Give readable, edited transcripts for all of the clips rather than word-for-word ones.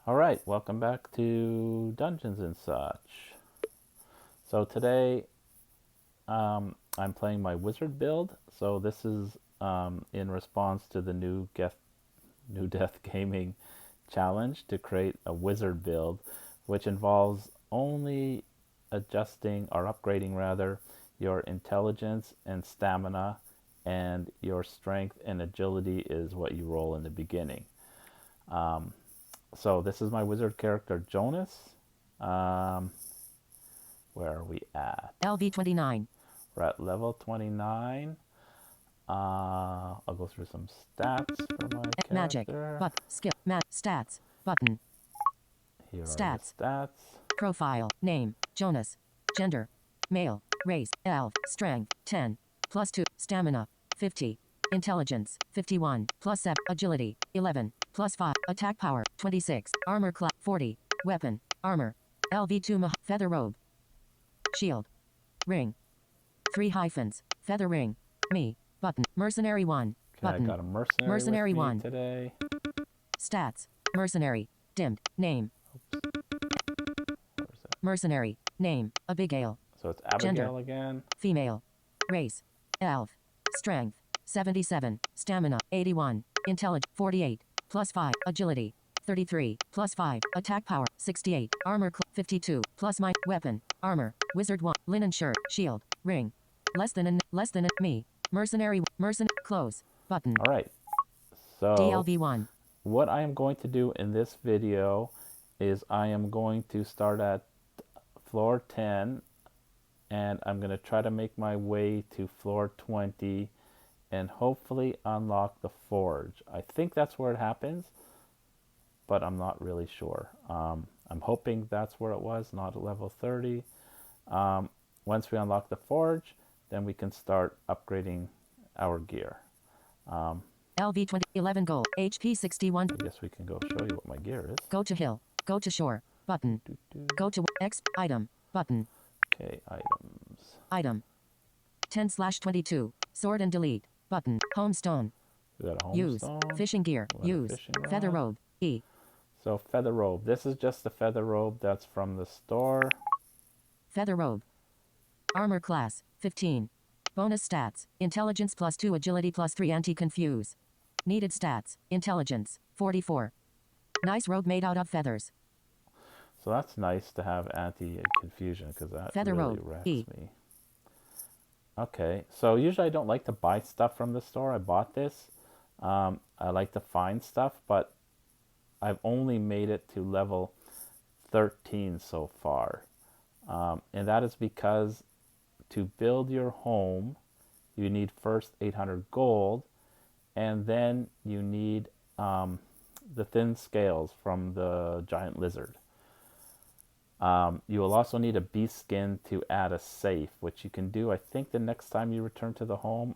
Alright, welcome back to Dungeons and Such. So today I'm playing my wizard build. So this is in response to the New Death Gaming challenge to create a wizard build, which involves only adjusting or upgrading rather your intelligence and stamina, and your strength and agility is what you roll in the beginning. So this is my wizard character Jonas. Um, where are we at? LV 29. We're at level 29. I'll go through some stats for my Magic. character. But skill. Stats. Button. Here Stats. are the stats. Profile. Name. Jonas. Gender. Male. Race. Elf. Strength. 10. Plus 2. Stamina. 50. Intelligence. 51. Plus 7. Agility. 11. Plus 5. Attack power. 26. Armor class. 40. Weapon. Armor. LV2 Feather robe. Shield. Ring. 3 hyphens. Feather ring. Me. Button. Mercenary 1. Okay, Button. I got a mercenary, Mercenary with me 1. today. Stats. Mercenary. Dimmed. Name. Where's that? Mercenary. Name. Abigail. So it's Abigail Gender. again. Female. Race. Elf. Strength. 77. Stamina. 81. Intelligence. 48. Plus 5. Agility. 33. Plus 5. Attack power. 68. Armor. 52. Plus my weapon. Armor. Wizard 1. Linen shirt. Shield. Ring. Less than me. Mercenary. Close. Button. All right. So DLV1. what I am going to do in this video is I am going to start at floor 10, and I'm going to try to make my way to floor 20 and hopefully unlock the forge. I think that's where it happens, but I'm not really sure. I'm hoping that's where it was, not at level 30. Once we unlock the forge, then we can start upgrading our gear. LV 20. 11 gold. HP 61. I guess we can go show you what my gear is. Go to hill. Go to shore. Button. Go to X. Item. Button. Okay, items. Item. 10/22. Sword and delete. Button. Homestone. We got a Use. homestone. Fishing gear. We got a Use. fishing Feather rod. robe. E. So feather robe. This is just the feather robe that's from the store. Feather robe. Armor class. 15. Bonus stats. Intelligence plus 2. Agility plus 3. Anti-confuse. Needed stats. Intelligence. 44. Nice robe made out of feathers. So that's nice to have anti-confusion, because that Feather really robe. wrecks E. me. Okay, so usually I don't like to buy stuff from the store. I bought this. I like to find stuff, but I've only made it to level 13 so far. And that is because to build your home, you need first 800 gold, and then you need the thin scales from the giant lizard. You will also need a beast skin to add a safe, which you can do, I think, the next time you return to the home,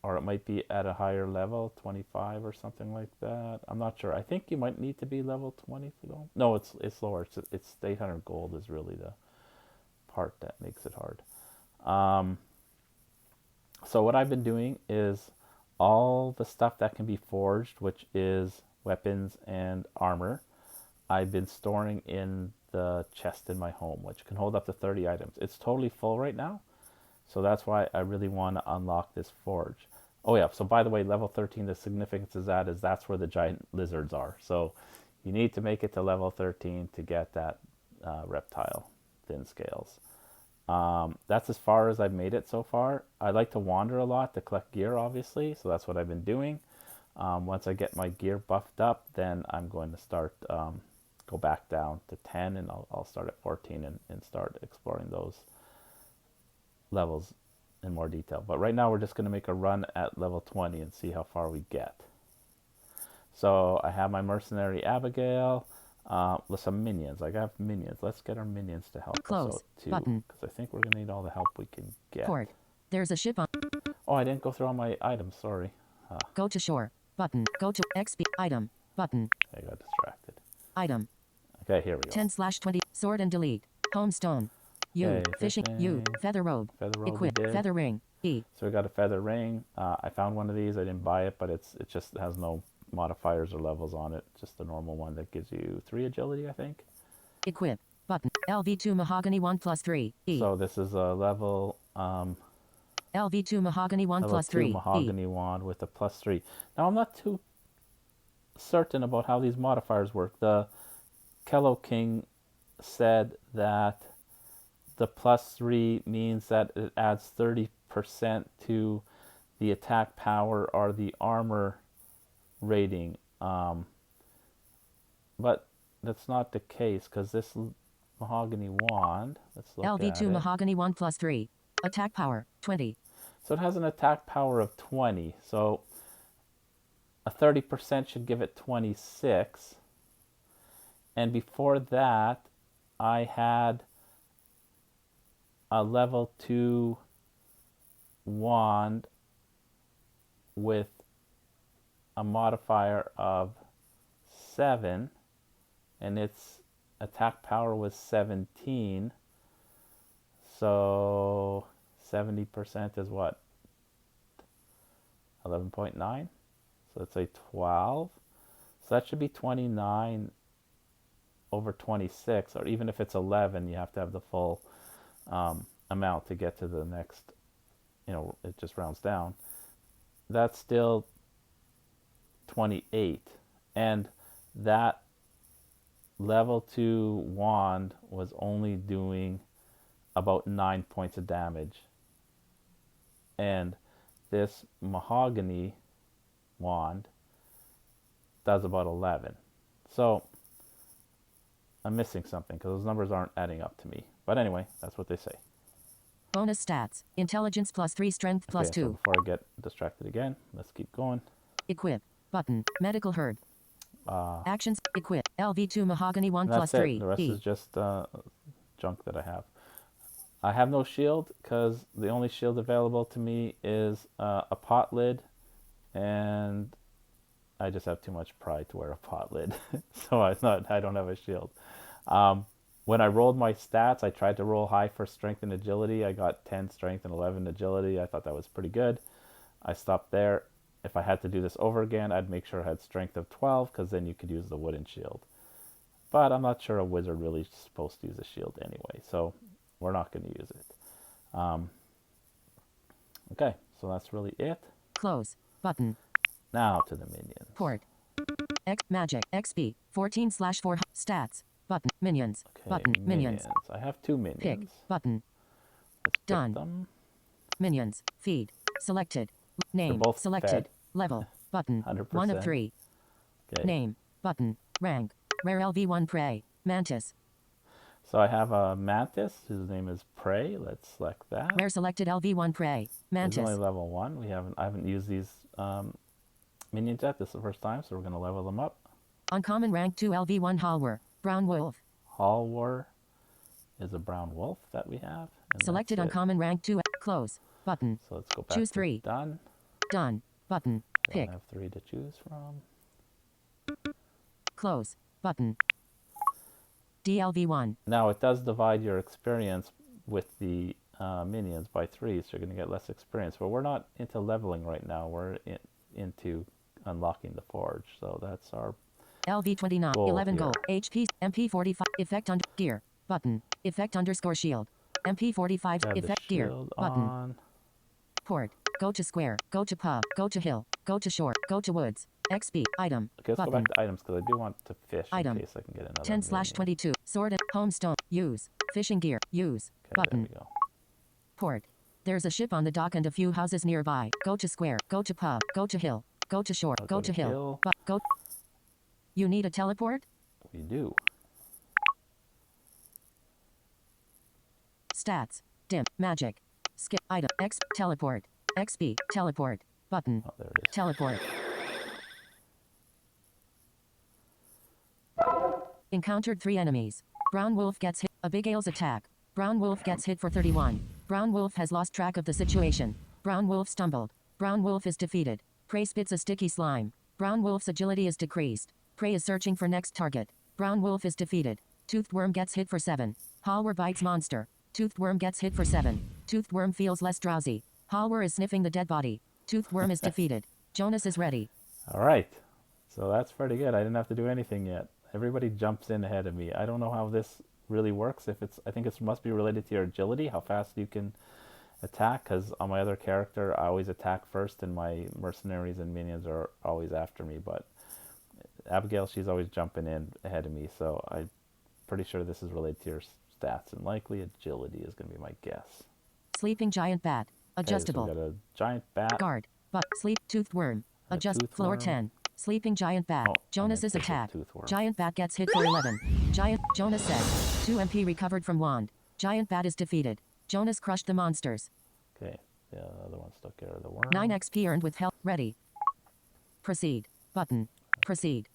or it might be at a higher level, 25 or something like that. I'm not sure. I think you might need to be level 20 for them. No, it's lower. It's 800 gold is really the part that makes it hard. So what I've been doing is all the stuff that can be forged, which is weapons and armor, I've been storing in the chest in my home, which can hold up to 30 items. It's totally full right now, so that's why I really want to unlock this forge. Oh yeah, so by the way, level 13, the significance is that's where the giant lizards are. So you need to make it to level 13 to get that reptile thin scales. That's as far as I've made it so far. I like to wander a lot to collect gear, obviously, so that's what I've been doing. Once I get my gear buffed up, then I'm going to start go back down to 10, and I'll start at 14 and start exploring those levels in more detail. But right now we're just going to make a run at level 20 and see how far we get. So I have my mercenary Abigail, with some minions. I have minions. Let's get our minions to help Close. us out too, Button. because I think we're going to need all the help we can get. Port. There's a ship on. Oh, I didn't go through all my items, sorry. Go to shore. Button. Go to XP. Item. Button. I got distracted. Item. Okay, here we go. 10/20. Sword and delete. Homestone. You. Okay, Fishing. You. Feather robe. Feather robe we Equip. did. Feather ring. E. So we got a feather ring. I found one of these. I didn't buy it, but it just has no modifiers or levels on it. Just the normal one that gives you 3 agility, I think. Equip. Button. LV2 Mahogany 1 plus 3. E. So this is a level LV2 Mahogany 1 level plus 2 3. E. mahogany wand with a +3. Now I'm not too certain about how these modifiers work. The Kello King said that the +3 means that it adds 30% to the attack power or the armor rating. But that's not the case because this mahogany wand, let's look at LV2 it. Mahogany 1 plus 3. Attack power 20. So it has an attack power of 20. So a 30% should give it 26. And before that, I had a level 2 wand with a modifier of 7, and its attack power was 17. So 70% is what? 11.9? So let's say 12. So that should be 29 over 26, or even if it's 11, you have to have the full amount to get to the next, it just rounds down. That's still 28. And that level 2 wand was only doing about 9 points of damage. And this mahogany wand does about 11. So I'm missing something because those numbers aren't adding up to me. But anyway, that's what they say. Bonus stats. Intelligence plus 3. Strength plus Okay, 2. so before I get distracted again, let's keep going. Equip. Button. Medical herb. Actions. Equip. LV2 Mahogany 1 That's plus it. 3. The rest E. is just junk that I have. I have no shield because the only shield available to me is a pot lid, and I just have too much pride to wear a pot lid, so I don't have a shield. When I rolled my stats, I tried to roll high for strength and agility. I got 10 strength and 11 agility. I thought that was pretty good. I stopped there. If I had to do this over again, I'd make sure I had strength of 12 because then you could use the wooden shield. But I'm not sure a wizard really is supposed to use a shield anyway, so we're not going to use it. Okay, so that's really it. Close. Button. Now to the minions. Port. X magic. XP. 14/4. Stats. Button. Minions. Okay, Button. Minions. I have 2 minions. Pick. Button. Let's pick Done. them. Minions. Feed. Selected. Name. both Selected. fed. Level. Button. 1 of 100%. 3. Okay. Name. Button. Rank. Rare LV1 Prey. Mantis. So I have a mantis whose name is Prey. Let's select that. Rare selected LV1 Prey. It's Mantis. only level 1. I haven't used these minions yet. This is the first time, so we're going to level them up. Uncommon rank 2 LV1 Halwar. Brown Wolf. Halwar is a brown wolf that we have. and Selected that's it. uncommon rank 2. Close. Button. So let's go back Choose to 3. done. Done. Button. I Pick. have 3 to choose from. Close. Button. DLV1. Now it does divide your experience with the minions by 3, so you're going to get less experience. But we're not into leveling right now. We're into unlocking the forge. So that's our LV29. Gold 11 here. gold. HP. MP45. Effect under. Gear. Button. Effect underscore shield. MP45. have the Effect gear. shield Button. on. Port. Go to square. Go to pub. Go to hill. Go to shore. Go to woods. XP. Item. Okay, let's go Button. back to items because I do want to fish Item. in case I can get another 10/22. Sword and homestone. Use. Fishing gear. Use. Okay, Button. there we go. Port. There's a ship on the dock and a few houses nearby. Go to square. Go to pub. Go to hill. Go to shore. I'll Go to hill. hill. Go. You need a teleport? We do. Stats. Dim. Magic. Skip. Item. X. Teleport. XP. Teleport. Button. Oh, there it is. Teleport. Encountered 3 enemies. Brown Wolf gets hit. Abigail's attack. Brown Wolf gets hit for 31. Brown Wolf has lost track of the situation. Brown Wolf stumbled. Brown Wolf is defeated. Prey spits a sticky slime. Brown Wolf's agility is decreased. Prey is searching for next target. Brown Wolf is defeated. Toothed Worm gets hit for 7. Halwar bites monster. Toothed Worm gets hit for 7. Toothed Worm feels less drowsy. Halwar is sniffing the dead body. Toothed Worm is defeated. Jonas is ready. All right. So that's pretty good. I didn't have to do anything yet. Everybody jumps in ahead of me. I don't know how this really works. If it's, I think it must be related to your agility, how fast you can attack. Because on my other character, I always attack first, and my mercenaries and minions are always after me. But Abigail, she's always jumping in ahead of me. So I'm pretty sure this is related to your stats, and likely agility is going to be my guess. Sleeping giant bat. Okay, so we Adjustable. got a giant bat. Guard. But sleep toothed worm. A Adjust toothed floor worm. 10. Sleeping giant bat. Oh, I Jonas's meant to say attack. tooth worm. Giant bat gets hit for 11. Jonas says. 2 MP recovered from wand. Giant bat is defeated. Jonas crushed the monsters. Okay, the other one took care of the worm. 9 XP earned with help. Ready. Proceed. Button. Proceed.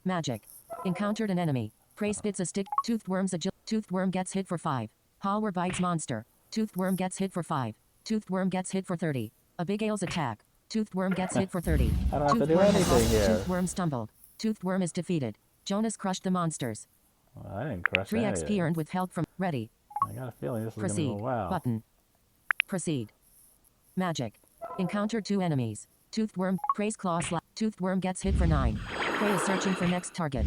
Magic. Encountered an enemy. Prey spits a stick. Toothed worm's Toothed worm gets hit for 5. Hallware bites monster. Toothed worm gets hit for 5. Toothed worm gets hit for 30. Abigail's attack. Toothed worm gets hit for 30. I don't have to Toothed do worm has anything lost. here. Toothed worm stumbled. Toothed worm is defeated. Jonas crushed the monsters. Well, I didn't crush 3 any of XP it. earned with help from. Ready. I got a feeling this is going to Proceed. go well. Button. Proceed. Magic. Encounter 2 enemies. Toothed worm. Prey's claw slap. Toothed worm gets hit for 9. Prey is searching for next target.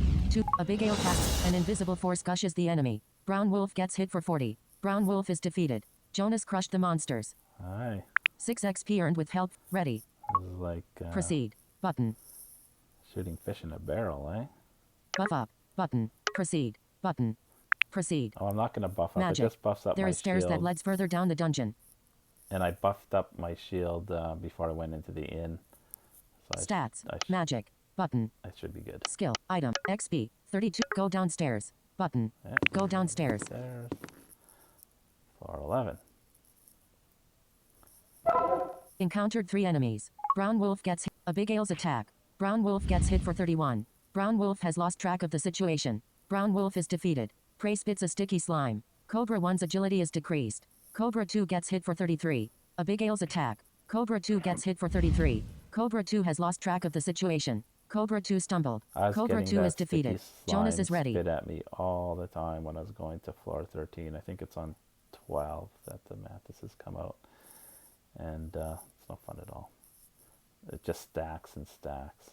Abigail casts. An invisible force gushes the enemy. Brown wolf gets hit for 40. Brown wolf is defeated. Jonas crushed the monsters. Aye. 6 XP earned with help. Ready. This is like Proceed. Button. shooting fish in a barrel, eh? Buff up. Button. Proceed. Button. Proceed. Oh, I'm not going to buff up. Magic. It just buffs up There my is stairs shield. that leads further down the dungeon. And I buffed up my shield before I went into the inn. So Stats. I Magic. Button. I should be good. Skill. Item. XP. 32. Go downstairs. Button. Yeah, Go downstairs. There's floor 11. Encountered 3 enemies. Brown wolf gets hit. Abigail's attack. Brown wolf gets hit for 31. Brown wolf has lost track of the situation. Brown wolf is defeated. Prey spits a sticky slime. Cobra 1's agility is decreased. Cobra 2 gets hit for 33. Abigail's attack. Cobra 2 gets hit for 33. Cobra 2 has lost track of the situation. Cobra 2 stumbled. I was Cobra getting 2 that is defeated. sticky Jonas slime is ready. Spit at me all the time when I was going to floor 13. I think it's on 12 that the mantises come out. And it's no fun at all. It just stacks and stacks.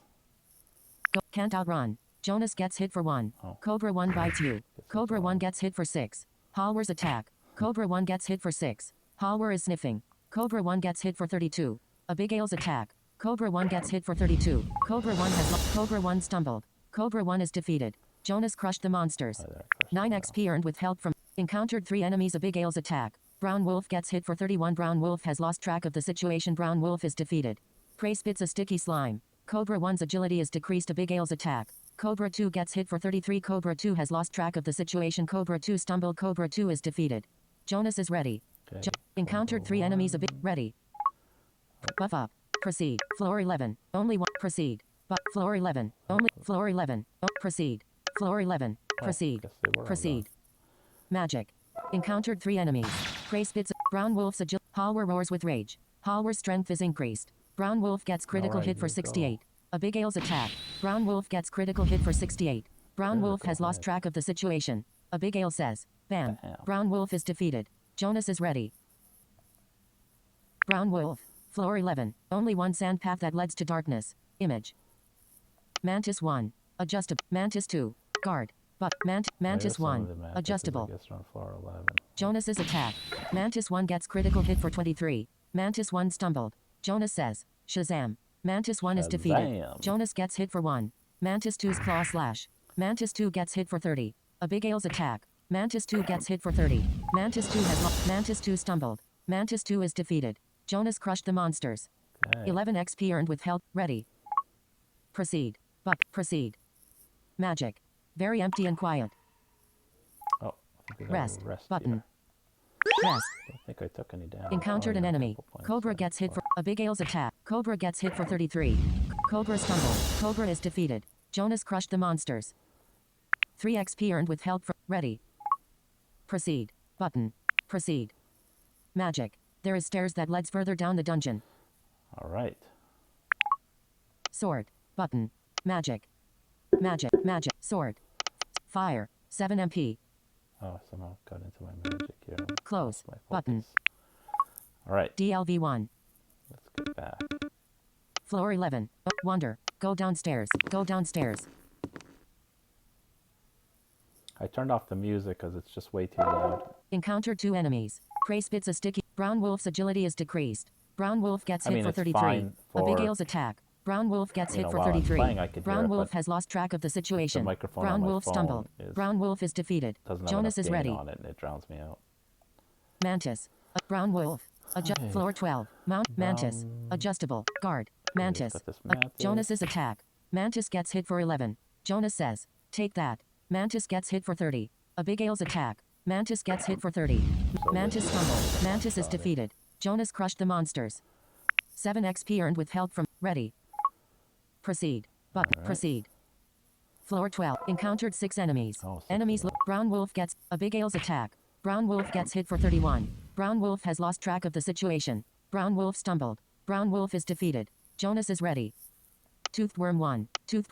Can't outrun. Jonas gets hit for 1. Oh. Cobra 1 bites you. Guess Cobra that's 1 wrong. gets hit for 6. Hallware's attack. Cobra 1 gets hit for 6. Hallware is sniffing. Cobra 1 gets hit for 32. Abigail's attack. Cobra 1 gets hit for 32. Cobra 1 has Cobra 1 stumbled. Cobra 1 is defeated. Jonas crushed the monsters. Oh, there, crushed 9 it XP earned with help from. Encountered 3 enemies. Abigail's attack. Brown wolf gets hit for 31. Brown wolf has lost track of the situation. Brown wolf is defeated. Prey spits a sticky slime. Cobra 1's agility is decreased. Abigail's attack. Cobra 2 gets hit for 33. Cobra 2 has lost track of the situation. Cobra 2 stumbled. Cobra 2 is defeated. Jonas is ready. Okay. Encountered 3 enemies. Ready. Buff up. Proceed. Floor 11. Only 1. Proceed. But floor 11. Only floor 11. Proceed. Floor 11. Oh, Proceed. guess they were all Proceed. Magic. Encountered 3 enemies. Prey spits. Brown wolf's agility. Hallware roars with rage. Hallware's strength is increased. Brown wolf gets critical Alright, hit for here we go. 68. Abigail's attack. Brown wolf gets critical hit for 68. Brown wolf has Critical lost hit. track of the situation. Abigail says. Bam. Bam. Brown wolf is defeated. Jonas is ready. Brown wolf. Floor 11. Only one sand path that leads to darkness. Image. Mantis 1. Adjustable. Mantis 2. Guard. But Mantis There's some 1. of the mantises, Adjustable. I guess are on floor 11. Jonas's attack. Mantis 1 gets critical hit for 23. Mantis 1 stumbled. Jonas says. Shazam. Mantis 1 is defeated. Shazam. Jonas gets hit for 1. Mantis 2's claw slash. Mantis 2 gets hit for 30. Abigail's attack. Mantis 2 gets hit for 30. Mantis 2 has lost. Mantis 2 stumbled. Mantis 2 is defeated. Jonas crushed the monsters. Okay. 11 XP earned with help. Ready. Proceed. But proceed. Magic. Very empty and quiet. Oh, I think we got a Rest. rest Button. here. Rest. I don't think I took any damage. Encountered Oh, an yeah, enemy. couple points Cobra there. gets hit for Abigail's attack. Cobra gets hit for 33. Cobra stumbled. Cobra is defeated. Jonas crushed the monsters. 3 XP earned with help from. Ready. Proceed. Button. Proceed. Magic. There is stairs that leads further down the dungeon. All right. Sword. Button. Magic. Magic. Magic. Sword. Fire. 7 MP. Oh, I somehow got into my magic here. Close. Lost my Button. focus. All right. DLV1. Let's get back. Floor 11. Wonder. Go downstairs. Go downstairs. I turned off the music because it's just way too loud. Encountered 2 enemies. Prey spits a sticky. Brown wolf's agility is decreased. Brown wolf gets I hit mean, for it's 33. fine for, Abigail's attack. Brown wolf gets hit for while I'm 33. playing, I could hear Brown it, wolf but has lost track of the the situation. microphone Brown on my wolf phone stumbled. Brown wolf is defeated. doesn't have Jonas enough is gain ready. on it, and it drowns me out. Mantis. Brown wolf. Okay. Floor 12. Mount. Mantis. Adjustable. Guard. Mantis. got this Mantis. Jonas's attack. Mantis gets hit for 11. Jonas says, take that. Mantis gets hit for 30. Abigail's attack. Mantis gets hit for 30. Mantis stumbled. Mantis is defeated. Jonas crushed the monsters. 7 XP earned with help from. Ready. Proceed. Button. Alright. Proceed. Floor 12. Encountered 6 enemies. Oh, six Enemies. of them. Brown wolf gets. Abigail's attack. Brown wolf gets hit for 31. Brown wolf has lost track of the situation. Brown wolf stumbled. Brown wolf is defeated. Jonas is ready. Toothed worm 1. Tooth.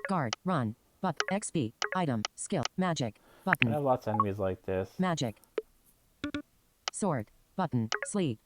Guard. Run. But. XP. Item. Skill. Magic. I Button. have lots of enemies like this. Magic. Sword. Button. Sleep.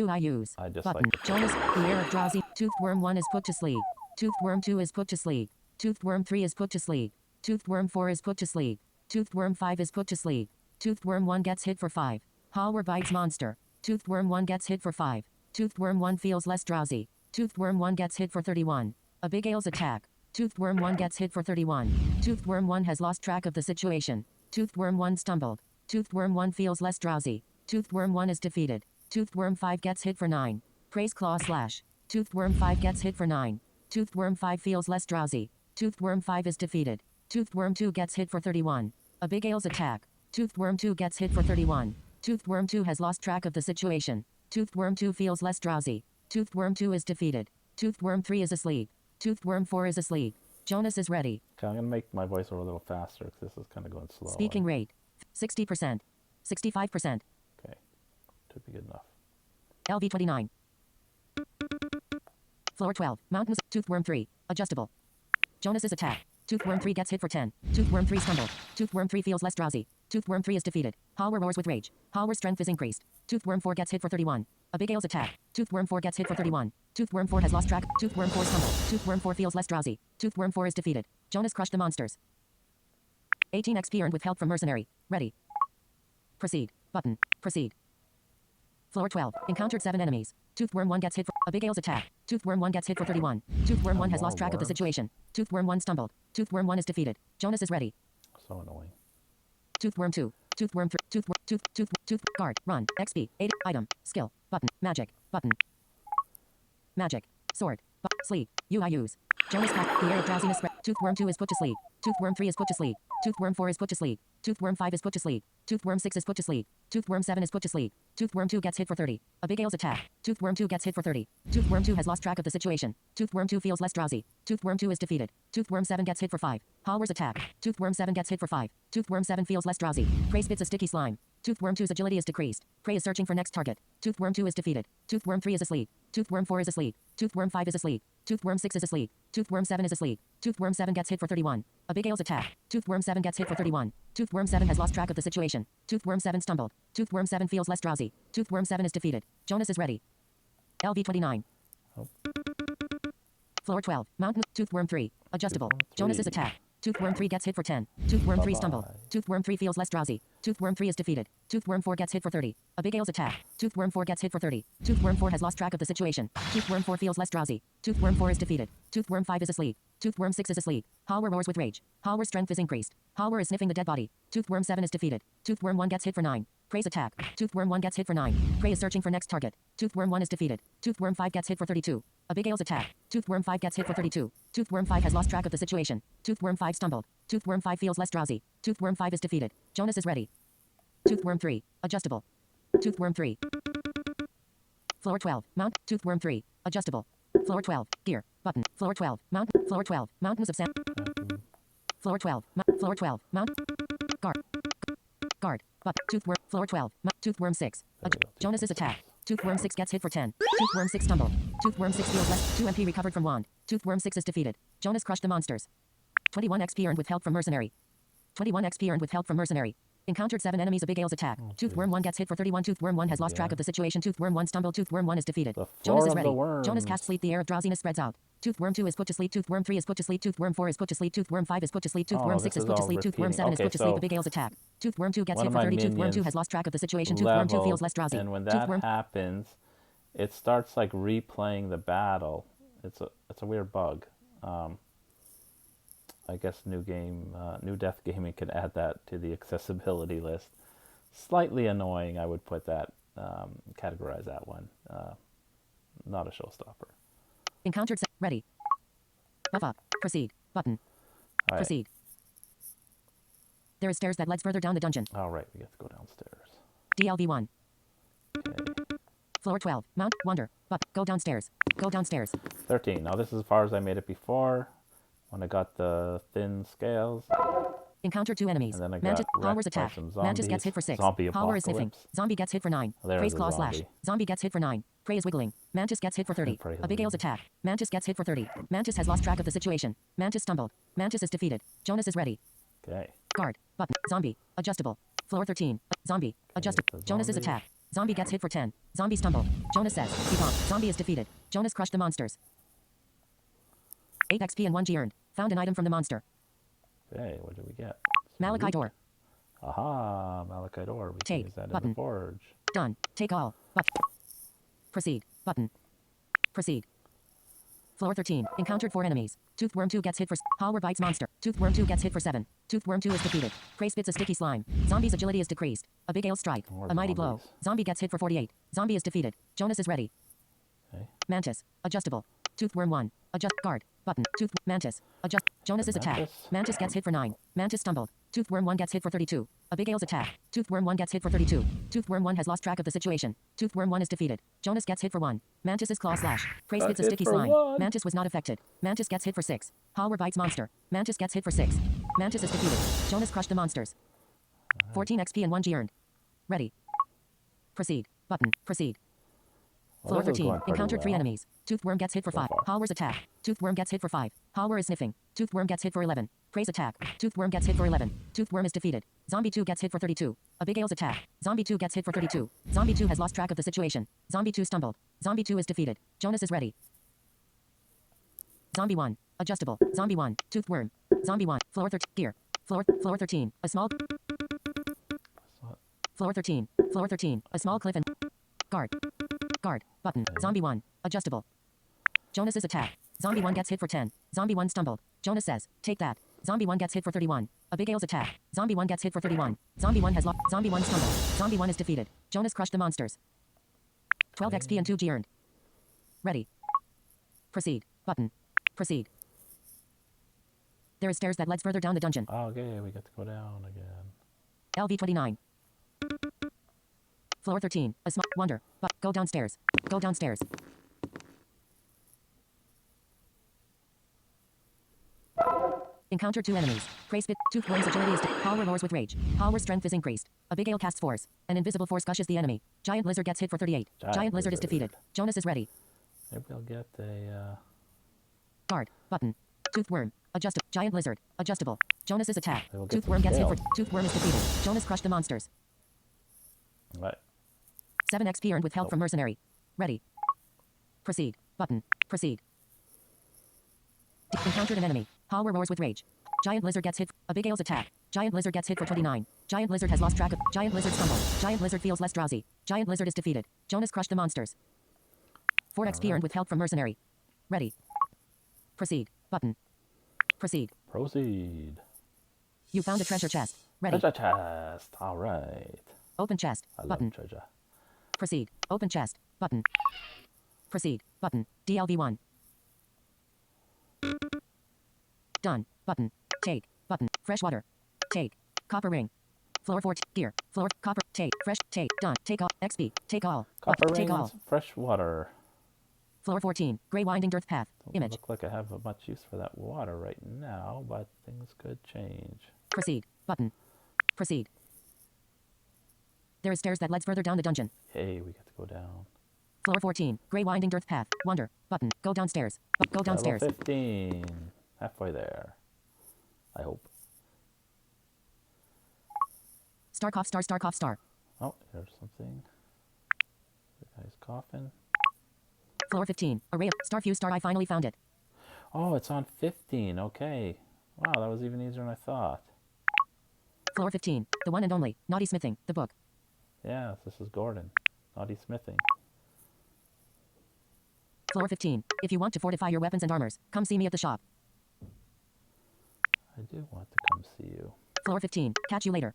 I use. I just Button. like to Jonas. The air of drowsy. Toothed worm 1 is put to sleep. Toothed worm 2 is put to sleep. Toothed worm 3 is put to sleep. Toothed worm 4 is put to sleep. Toothed worm 5 is put to sleep. Toothed worm 1 gets hit for 5. Howler bites monster. Toothed worm 1 gets hit for 5. Toothed worm 1 feels less drowsy. Toothed worm 1 gets hit for 31. Abigail's attack. Toothed worm 1 gets hit for 31. Toothed worm 1 has lost track of the situation. Toothed worm 1 stumbled. Toothed worm 1 feels less drowsy. Toothed worm 1 is defeated. Toothed worm 5 gets hit for 9. Praise claw slash. Toothed worm 5 gets hit for 9. Toothed worm 5 feels less drowsy. Toothed worm 5 is defeated. Toothed worm 2 gets hit for 31. Abigail's attack. Toothed worm 2 gets hit for 31. Toothed worm 2 has lost track of the situation. Toothed worm 2 feels less drowsy. Toothed worm 2 is defeated. Toothed worm 3 is asleep. Toothed worm 4 is asleep. Jonas is ready. Okay, I'm gonna make my voiceover a little faster because this is kind of going slow. Speaking rate. 60%. 65%. Okay, should be good enough. LV29. Floor 12. Mountains. Toothworm 3. Adjustable. Jonas's attack. Toothworm 3 gets hit for 10. Toothworm 3 stumbled. Toothworm 3 feels less drowsy. Toothworm 3 is defeated. Howler roars with rage. Howler's strength is increased. Toothworm 4 gets hit for 31. Abigail's attack. Toothworm 4 gets hit for 31. Toothworm 4 has lost track. Toothworm 4 stumbled. Toothworm 4 feels less drowsy. Toothworm 4 is defeated. Jonas crushed the monsters. 18 XP earned with help from mercenary. Ready. Proceed. Button. Proceed. Floor 12. Encountered 7 enemies. Toothworm 1 gets hit for Abigail's attack. Toothworm 1 gets hit for 31. Toothworm 1 has lost track of the situation. Toothworm 1 stumbled. Toothworm 1 is defeated. Jonas is ready. So annoying. Toothworm 2. Toothworm 3. Tooth. Guard. Run. XP. 8. Item. Skill. Button. Magic. Button. Magic. Sword. Sleep. I use. Jonas cast. The air of drowsiness spread. Toothworm 2 is put to sleep. Toothworm 3 is put to sleep. Toothworm 4 is put to sleep. Toothworm 5 is put to sleep. Toothworm 6 is put to sleep. Toothworm 7 is put to sleep. Toothworm 2 gets hit for 30. Abigail's attack. Toothworm 2 gets hit for 30. Toothworm 2 has lost track of the situation. Toothworm 2 feels less drowsy. Toothworm 2 is defeated. Toothworm 7 gets hit for 5. Howler's attack. Toothworm 7 gets hit for 5. Toothworm 7 feels less drowsy. Prey spits a sticky slime. Toothworm 2's agility is decreased. Prey is searching for next target. Toothworm 2 is defeated. Toothworm 3 is asleep. Toothworm 4 is asleep. Toothworm 5 is asleep. Toothworm 6 is asleep. Toothworm 7 is asleep. Toothworm 7 gets hit for 31. Abigail's attack. Toothworm 7 gets hit for 31. Toothworm 7 has lost track of the situation. Toothworm 7 stumbled. Toothworm 7 feels less drowsy. Toothworm 7 is defeated. Jonas is ready. LV29. Oh. Floor 12. Mountain. Toothworm 3. Adjustable. Toothworm 3. Jonas's attack. Toothworm 3 gets hit for 10. Toothworm 3 stumbled. Bye-bye. Toothworm 3 feels less drowsy. Toothworm 3 is defeated. Toothworm 4 gets hit for 30. Abigail's attack. Toothworm 4 gets hit for 30. Toothworm 4 has lost track of the situation. Toothworm 4 feels less drowsy. Toothworm 4 is defeated. Toothworm 5 is asleep. Toothworm 6 is asleep. Howler roars with rage. Howler's strength is increased. Howler is sniffing the dead body. Toothworm 7 is defeated. Toothworm 1 gets hit for 9. Prey's attack. Toothworm 1 gets hit for 9. Prey is searching for next target. Toothworm 1 is defeated. Toothworm 5 gets hit for 32. Abigail's attack. Toothworm 5 gets hit for 32. Toothworm 5 has lost track of the situation. Toothworm 5 stumbled. Toothworm 5 feels less drowsy. Toothworm 5 is defeated. Jonas is ready. Toothworm 3. Adjustable. Toothworm 3. Floor 12. Mount. Toothworm 3. Adjustable. Floor 12. Gear. Button. Floor 12. Mount. Floor 12. Mountains of sand. Floor 12. Floor 12. Mount. Guard. Guard. Toothworm. Floor 12. Toothworm 6. Jonas's attack. Toothworm 6 gets hit for 10. Toothworm 6 stumbled. Toothworm 6 feels less. 2 MP recovered from wand. Toothworm 6 is defeated. Jonas crushed the monsters. 21 XP earned with help from mercenary. 21 XP earned with help from mercenary. Encountered 7 enemies. Abigail's attack. Toothworm 1 gets hit for 31. Toothworm 1 has lost track of the situation. Toothworm 1 stumbled. Toothworm 1 is defeated. The Jonas floor is of ready. the worms. Jonas casts sleep. The air of drowsiness spreads out. Toothworm 2 is put to sleep. Toothworm 3 is put to sleep. Toothworm 4 is put to sleep. Toothworm 5 is put to sleep. Toothworm Oh, 6 this is is put to all sleep. Toothworm repeating. 7 is Okay, put to sleep. so A big Ale's attack. Toothworm 2 gets one hit of for my 30. Toothworm 2 minions has lost track of the situation. Toothworm 2 feels leveled, less drowsy. and when that Toothworm happens, it starts like replaying the battle. It's a weird bug. I guess New Death Gaming could add that to the accessibility list. Slightly annoying, I would put that, categorize that one. Not a showstopper. encountered. Ready. Buff up. Proceed. Button. All right. Proceed. There is stairs that leads further down the dungeon. All right, we get to go downstairs. DLV 1. Okay. Floor 12. Mount. Wonder. But go downstairs. Go downstairs. 13. Now this is as far as I made it before, when I got the thin scales. Encounter 2 enemies. And then I got Mantis. wrecked Howler's by attack. some Mantis gets zombies. hit for 6. Zombie Howler is sniffing. apocalypse. Zombie gets hit for 9. There's Prey's a claw slash. zombie. Zombie gets hit for 9. Prey is wiggling. Mantis gets hit for 30. Prey is Abigail's wiggling. attack. Mantis gets hit for 30. Mantis has lost track of the situation. Mantis stumbled. Mantis is defeated. Jonas is ready. Okay. Guard. Button. Zombie. Adjustable. Floor 13. Zombie. Adjustable. the Jonas's zombie. attack. Zombie gets hit for 10. Zombie stumble. Jonas says. Debunk. Zombie is defeated. Jonas crushed the monsters. 8 XP and 1 G earned. Found an item from the monster. Okay, what did we get? Malachite Sweet. ore. Aha, Malachite ore. We can Take. use that in Button. the forge. Done. Take all. But. Proceed. Button. Proceed. Floor 13. Encountered 4 enemies. Toothworm 2 gets hit for... Howler bites monster. Toothworm 2 gets hit for 7. Toothworm 2 is defeated. Prey spits a sticky slime. Zombie's agility is decreased. A big ale strike. More A mighty blow. zombies. Zombie gets hit for 48. Zombie is defeated. Jonas is ready. Okay. Mantis. Adjustable. Toothworm 1. Adjust. Guard. Button. Tooth. Mantis. Adjust. Jonas's attack. Mantis. Mantis gets hit for 9. Mantis stumbled. Toothworm 1 gets hit for 32. Abigail's attack. Toothworm 1 gets hit for 32. Toothworm 1 has lost track of the situation. Toothworm 1 is defeated. Jonas gets hit for 1. Mantis's claw slash. Prey Got spits a hit sticky for slime. 1. Mantis was not affected. Mantis gets hit for 6. Howler bites monster. Mantis gets hit for 6. Mantis is defeated. Jonas crushed the monsters. 14 XP and 1 G earned. Ready. Proceed. Button. Proceed. Well, Floor this is 13. going pretty Encountered 3 well. enemies. Toothworm gets hit for So 5. far. Howler's attack. Toothworm gets hit for 5. Howler is sniffing. Toothworm gets hit for 11. Prey's attack. Toothworm gets hit for 11. Toothworm is defeated. Zombie 2 gets hit for 32. Abigail's attack. Zombie 2 gets hit for 32. Zombie 2 has lost track of the situation. Zombie 2 stumbled. Zombie 2 is defeated. Jonas is ready. Zombie 1. Adjustable. Zombie 1. Toothworm. Zombie 1. Floor 13. Gear. Floor 13. A small... So- Floor 13. Floor 13. A small cliff and... Guard. Guard. Button. Zombie 1. Adjustable. Jonas's attack. Zombie 1 gets hit for 10. Zombie 1 stumbled. Jonas says, take that. Zombie 1 gets hit for 31. Abigail's attack. Zombie 1 gets hit for 31. Zombie 1 has lost. Zombie 1 stumbled. Zombie 1 is defeated. Jonas crushed the monsters. 12 XP and 2 G earned. Ready. Proceed. Button. Proceed. There is stairs that leads further down the dungeon. Okay, we get to go down again. LV 29. Floor 13. A small wonder. But go downstairs. Go downstairs. Encounter 2 enemies. Prey spit. Toothworm's agility is... Howler roars with rage. Howler's strength is increased. Abigail casts force. An invisible force gushes the enemy. Giant Lizard gets hit for 38. Giant Lizard is Lizard. defeated. Jonas is ready. Maybe I'll get a... Guard. Button. Toothworm. Adjustable. Giant Lizard. Adjustable. Jonas's attack. They will get Toothworm some gets hit for... scales. Toothworm is defeated. Jonas crushed the monsters. Right. 7 XP earned with help from Mercenary. Ready. Proceed. Button. Proceed. Encountered an enemy. Howler roars with rage. Giant Lizard gets hit. Abigail's attack. Giant Lizard gets hit for 29. Giant Lizard has lost track of... Giant Lizard stumbled. Giant Lizard feels less drowsy. Giant Lizard is defeated. Jonas crushed the monsters. 4 XP earned with help from Mercenary. Ready. Proceed. Button. Proceed. Proceed. You found a treasure chest. Ready. Treasure chest. All right. Open chest. I Button. love treasure. Proceed. Open chest. Button. Proceed. Button. DLV 1. Done. Button. Take. Button. Fresh water. Take. Copper ring. Floor 14. Gear. Floor. Copper. Take. Fresh. Take. Done. Take all. XP. Take all. Copper Button. Take all. rings, fresh water. Floor 14. Gray winding dirt path. Doesn't Image. look like I have much use for that water right now, but things could change. Proceed. Button. Proceed. There is stairs that leads further down the dungeon. Hey, we get to go down. Floor 14. Gray winding dirt path. Wonder. Button. Go downstairs. Go downstairs. Level 15. Halfway there. I hope. Star cough star star cough star. Oh, here's something. The guy's coughing. Floor 15. Array of Starfuse star. I finally found it. Oh, it's on 15. Okay. Wow, that was even easier than I thought. Floor 15. The one and only. Naughty Smithing. The book. Yeah, this is Gordon. Naughty Smithing. Floor 15. If you want to fortify your weapons and armors, come see me at the shop. I do want to come see you. Floor 15. Catch you later.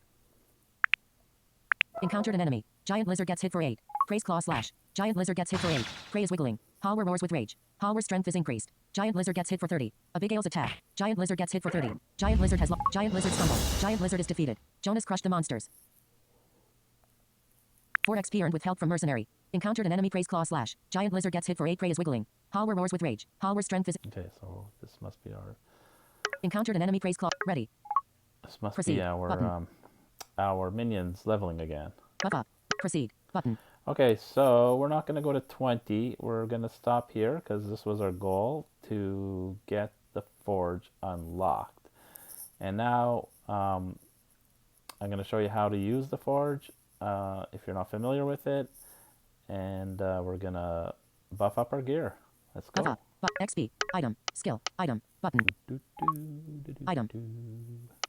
Encountered an enemy. Giant lizard gets hit for 8. Prey's claw slash. Giant lizard gets hit for 8. Prey is wiggling. Halwar roars with rage. Halwar's strength is increased. Giant lizard gets hit for 30. Abigail's attack. Giant lizard gets hit for 30. Giant lizard has Giant lizard stumbled. Giant lizard is defeated. Jonas crushed the monsters. 4 XP earned with help from mercenary. Encountered an enemy. Prey's claw slash. Giant lizard gets hit for 8. Prey is wiggling. Halwar roars with rage. Halwar's strength is Okay, so this must be our encountered an enemy. Prey's claw ready. this must Proceed. be our Button. our minions leveling again. Buff up. Proceed. Button. Okay, so we're not going to go to 20. We're going to stop here because this was our goal to get the forge unlocked. And now I'm going to show you how to use the forge if you're not familiar with it. And we're going to buff up our gear. Let's go. Buff up. XP. Item. Skill. Item. Button. Item.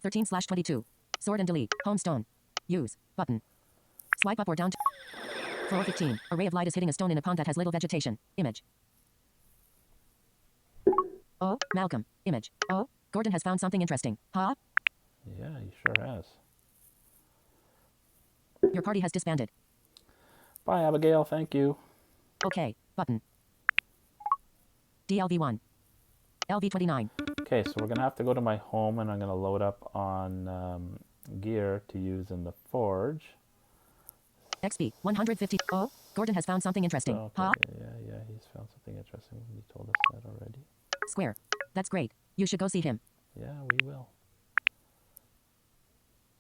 13/22. Sword and delete. Homestone. Use. Button. Swipe up or down. Floor 15. A ray of light is hitting a stone in a pond that has little vegetation. Image. Oh, Malcolm. Image. Oh, Gordon has found something interesting. Huh? Yeah, he sure has. Your party has disbanded. Bye, Abigail. Thank you. Okay. Button. DLV1. LV29. Okay, so we're going to have to go to my home and I'm going to load up on gear to use in the forge. XP. 150. Oh, Gordon has found something interesting. Okay, Huh? yeah, he's found something interesting. He told us that already. Square. That's great. You should go see him. Yeah, we will.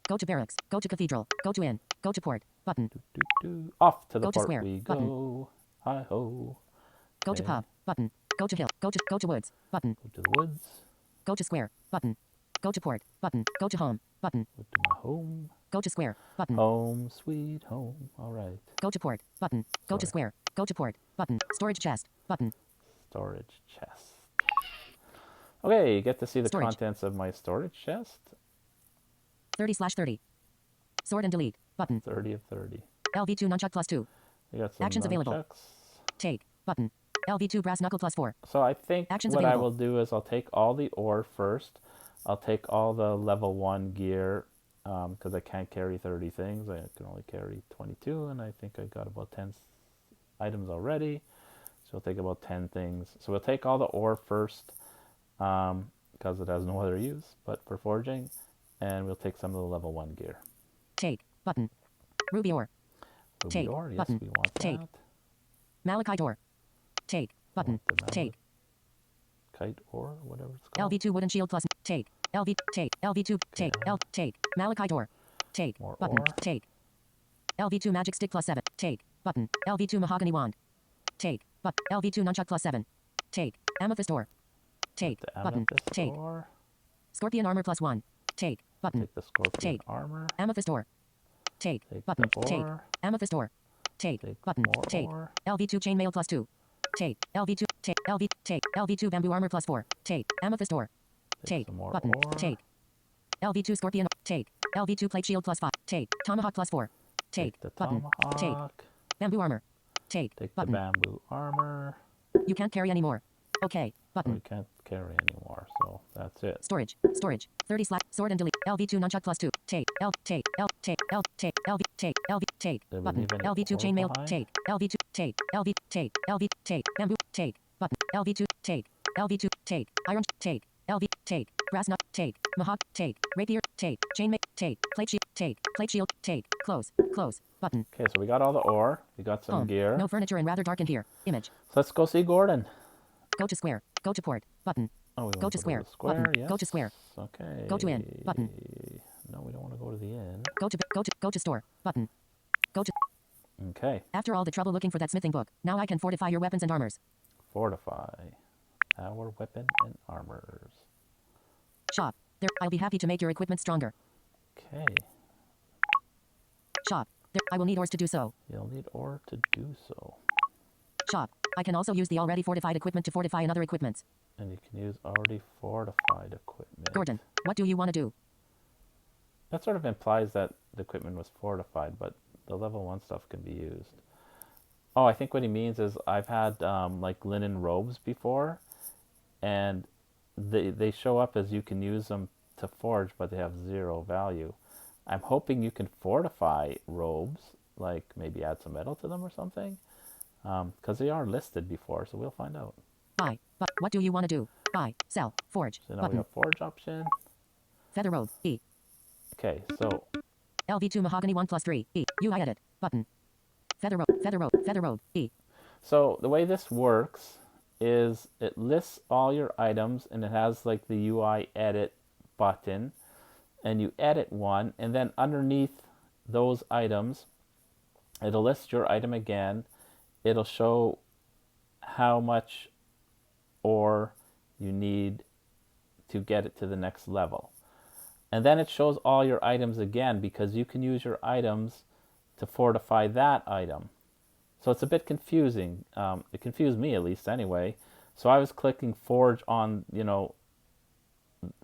Go to barracks. Go to cathedral. Go to inn. Go to port. Button. Off to the Go to port square. we Button. go. Hi-ho. Go to Okay. pub. Button. Go to hill. Go to woods. Button. Go to the woods. Go to square. Button. Go to port. Button. Go to home. Button. Go to my home. Go to square. Button. Home, sweet home. All right. Go to port. Button. Go to Sorry. square. Go to port. Button. Storage chest. Button. Storage chest. Okay, you get to see the Storage. contents of my storage chest. 30/30. Sword and delete. Button. 30 of 30. LV2 nunchuck +2. You got some Actions available. nunchucks. Take. Button. LV2 brass knuckle +4. So I think Actions what I available. will do is I'll take all the ore first. I'll take all the level 1 gear because I can't carry 30 things. I can only carry 22 and I think I got about 10 items already. So we'll take about 10 things. So we'll take all the ore first because it has no other use but for forging. And we'll take some of the level 1 gear. Take. Button. Ruby ore. Ruby Take. ore, yes, Button. we want Take. that. Malachite ore. Take. Button. Want the Take. Kite ore, whatever it's called. LV2 wooden shield plus. Take. LV. Take. LV2. Take. L. Take. Malachite ore. Take. More Button. ore. Take. LV2 magic stick +7. Take. Button. LV2 mahogany wand. Take. But LV2 nunchuck +7. Take. Amethyst ore. Take. The Button. amethyst Take. ore. Scorpion armor +1. Take. Button. Take the scorpion Take. armor. Amethyst ore. Take. Take Button. the Take. ore. Amethyst ore. Take. Take Button. more Take. ore. LV2 chainmail +2. Take. LV2. Take. LV. Take. LV2 bamboo armor +4. Take. Amethyst ore. Take. some more Button. ore. Take. LV2 scorpion. Take. LV2 plate shield +5. Take. Tomahawk +4. Take. the Button. Take. tomahawk. Bamboo armor. Take. Take Button. the bamboo armor. You can't carry anymore. Okay. Button. We can't carry anymore, so that's it. Storage. Storage. 30 slash. Sword and delete. LV2 nunchuck +2. Take. L. Take. L. Take. L. Take. LV. Take. LV. Take. Did we Button. leave any LV2 ore chainmail. behind? Take. LV2. Take. LV. Take. LV. Take. Bamboo. Take. Button. LV2. Take. LV2. Take. Iron. Take. LV. Take. Brass nut. Take. Mahawk. Take. Rapier. Take. Chainmail. Take. Plate shield. Take. Plate shield. Take. Close. Close. Button. Okay, so we got all the ore. We got some Home. gear. No furniture and rather dark in here. Image. So let's go see Gordon. Go to square. Go to port. Button. Oh, we Go want to square. the square. Button. Yes. Go to square. Okay. Go to inn. Button. No, we don't want to go to the inn. Go to store. Button. Go to. Okay. After all the trouble looking for that smithing book, now I can fortify your weapons and armors. Fortify our weapon and armors. Shop. There. I'll be happy to make your equipment stronger. Okay. Shop. There. I will need ores to do so. You'll need ore to do so. Shop. I can also use the already fortified equipment to fortify another equipment. And you can use already fortified equipment. Gordon, what do you want to do? That sort of implies that the equipment was fortified, but the level 1 stuff can be used. Oh, I think what he means is I've had like linen robes before, and they show up as you can use them to forge, but they have 0 value. I'm hoping you can fortify robes, like maybe add some metal to them or something, because they are listed before, so we'll find out. Buy. But what do you want to do? Buy. Sell. Forge. So now Button. we have forge option. Feather robe. E. Okay, so LV2 mahogany 1 plus 3. E. UI edit. Button. Feather robe. Feather robe. Feather robe. E. so the way this works is it lists all your items, and it has like the UI edit button, and you edit one, and then underneath those items it'll list your item again. It'll show how much ore you need to get it to the next level, and then it shows all your items again, because you can use your items to fortify that item. So it's a bit confusing. It confused me, at least anyway. So I was clicking forge on,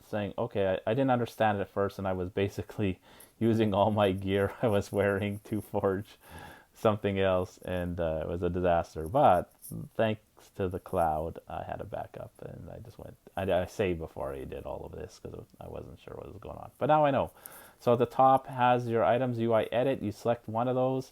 saying, okay, I didn't understand it at first, and I was basically using all my gear I was wearing to forge something else, and it was a disaster. But thanks to the cloud, I had a backup, and I just went. I saved before I did all of this because I wasn't sure what was going on. But now I know. So at the top has your items, UI edit. You select one of those,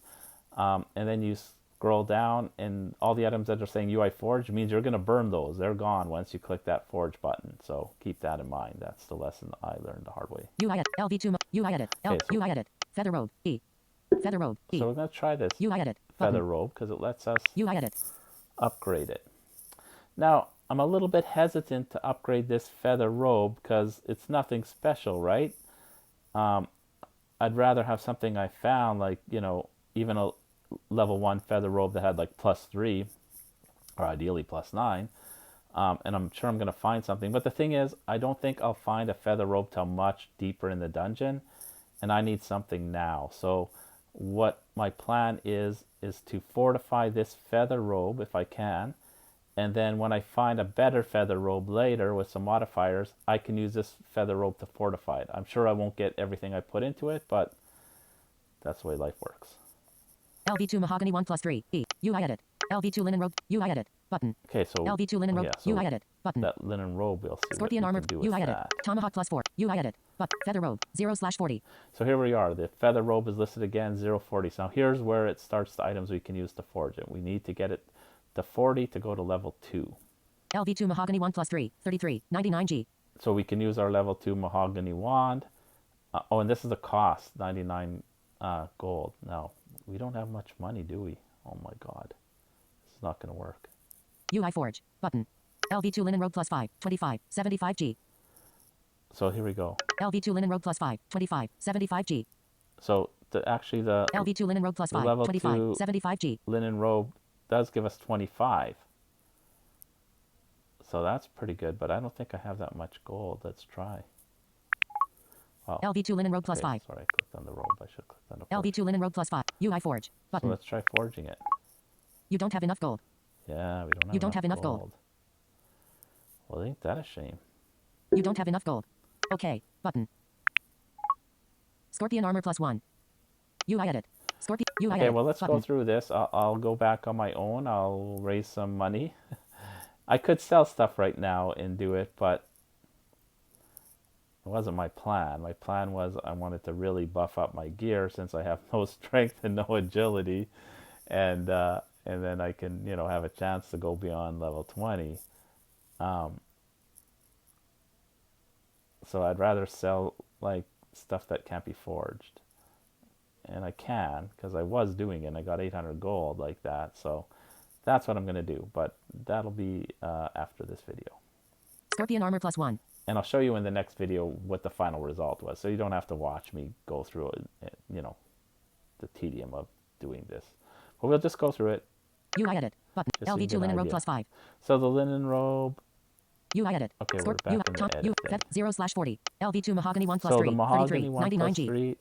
and then you scroll down, and all the items that are saying UI forge means you're going to burn those. They're gone once you click that forge button. So keep that in mind. That's the lesson I learned the hard way. UI edit. LV2 UI edit. Okay, so, UI edit. Feather robe. E. Feather robe. E. so we're going to try this UI edit. feather robe because it lets us UI edit. upgrade it. Now, I'm a little bit hesitant to upgrade this feather robe because it's nothing special, right? I'd rather have something I found, like, even a level 1 feather robe that had like +3, or ideally +9. And I'm sure I'm going to find something. But the thing is, I don't think I'll find a feather robe till much deeper in the dungeon, and I need something now. So what my plan is to fortify this feather robe if I can, and then when I find a better feather robe later with some modifiers, I can use this feather robe to fortify it. I'm sure I won't get everything I put into it, but that's the way life works. LV2 mahogany 1 plus 3. E. UI edit. LV2 linen robe. UI edit. Button. Okay, so LV2 linen robe. so UI edit. Button. that linen robe, we'll see Scorpion what armor. we can do UI with edit. that. Tomahawk plus 4. UI edit. But feather robe. 0/40. So here we are. The feather robe is listed again, 040. So now here's where it starts the items we can use to forge it. We need to get it to 40 to go to level 2. LV2 mahogany 1 plus 3. 33. 99G. So we can use our level 2 mahogany wand. And this is the cost, 99 gold. Now, we don't have much money, do we? Oh my god. This is not going to work. UI forge. Button. LV2 linen robe plus 5. 25. 75G. So here we go. LV2 linen robe plus 5. 25. 75G. So actually the LV2 linen robe plus the 5. level 25. 2 75G. linen robe does give us 25. So that's pretty good, but I don't think I have that much gold. Let's try. Oh, LV2 linen robe plus okay, 5. sorry, I clicked on the robe. I should have clicked on the forge. LV2 linen robe plus 5. UI forge. So Button. let's try forging it. You don't have enough gold. Yeah, we You don't have enough gold. Well, ain't that a shame? You don't have enough gold. Okay. Button. Scorpion armor plus 1. UI edit. Scorpion. UI Okay, edit. well, let's Button. go through this. I'll go back on my own. I'll raise some money. I could sell stuff right now and do it, but it wasn't my plan. My plan was I wanted to really buff up my gear since I have no strength and no agility, and then I can have a chance to go beyond level 20. So I'd rather sell like stuff that can't be forged, and I can because I was doing it. And I got 800 gold like that, so that's what I'm gonna do. But that'll be after this video. Scorpion armor plus 1. And I'll show you in the next video what the final result was, so you don't have to watch me go through it, the tedium of doing this. But we'll just go through it. UI edit. Button. Just so you LV2 get an linen robe idea. plus 5. So the linen robe. UI edit. Okay, we're back in the edit thing. 0/40. LV2 mahogany 1 plus So 3. the mahogany 33. 1 plus 99G. 3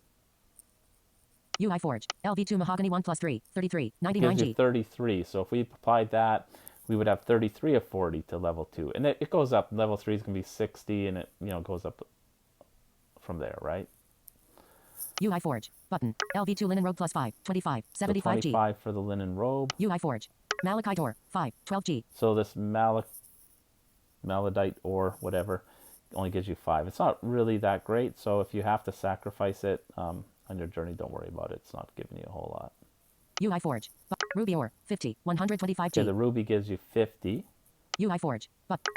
UI forge. LV2 mahogany 1 plus 3. 33. gives you 99G. 33. So if we applied that, we would have 33 of 40 to level 2. And it goes up. Level 3 is going to be 60, and it goes up from there, right? UI Forge. Button. LV2 linen robe plus 5. 25. So 75G. 25 for the linen robe. UI Forge. Malachite ore. 5. 12G. So this malachite ore, whatever, only gives you 5. It's not really that great, so if you have to sacrifice it on your journey, don't worry about it. It's not giving you a whole lot. UI Forge. Ruby ore. 50. 125G. Okay, the ruby gives you 50. UI Forge.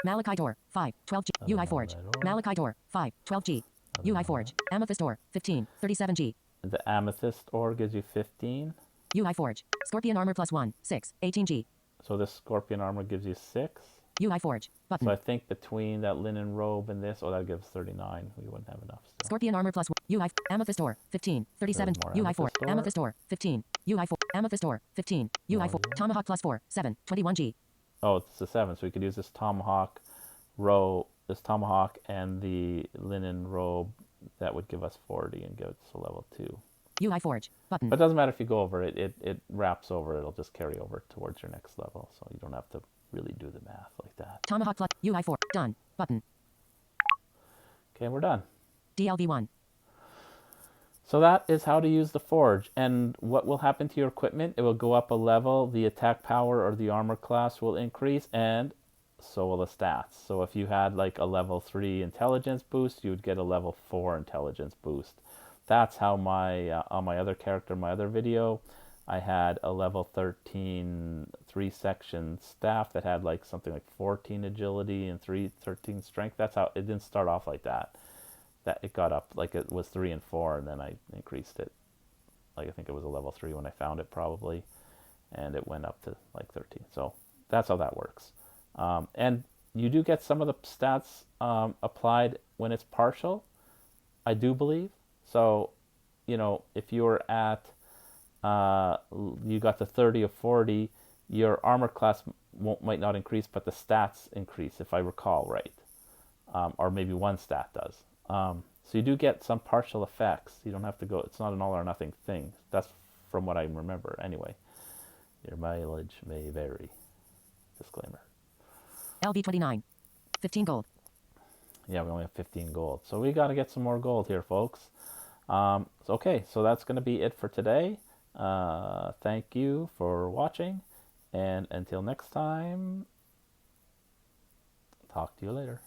Malachite ore. 5. 12G. UI Forge. Malachite ore. 5. 12G. UI Forge. Amethyst ore. 15. 37G. The amethyst ore gives you 15. UI Forge. Scorpion armor plus 1. 6. 18G. So this scorpion armor gives you 6. UI Forge. Button. So I think between that linen robe and this, that gives 39. We wouldn't have enough still. Scorpion armor plus 1. UI Amethyst ore. 15. 37. More UI 4. amethyst ore. Amethyst ore. 15. UI 4. Amethyst ore. 15. UI 4. Tomahawk plus 4. 7. 21G. Oh, it's a 7, so we could use this tomahawk and the linen robe. That would give us 40 and give us a level 2. UI Forge. Button. But it doesn't matter if you go over it. It wraps over. It'll just carry over towards your next level. So you don't have to really do the math like that. Tomahawk plus UI 4. Done. Button. Okay, we're done. DLV1. So that is how to use the forge. And what will happen to your equipment? It will go up a level. The attack power or the armor class will increase, and so will the stats. So if you had like a level 3 intelligence boost, you would get a level 4 intelligence boost. That's how on my other character, my other video, I had a level 13 3-section staff that had like something like 14 agility and 13 strength. That's how it didn't start off like that. That it got up like it was 3 and 4, and then I increased it. Like I think it was a level 3 when I found it probably, and it went up to like 13. So that's how that works. And you do get some of the stats applied when it's partial, I do believe. So, if you're at, you got the 30 or 40, your armor class might not increase, but the stats increase, if I recall right. Or maybe one stat does. So you do get some partial effects. You don't have to go, it's not an all or nothing thing. That's from what I remember anyway. Your mileage may vary. Disclaimer. LV29. 15 gold. Yeah, we only have 15 gold. So we got to get some more gold here, folks. Okay, so that's going to be it for today. Thank you for watching. And until next time, talk to you later.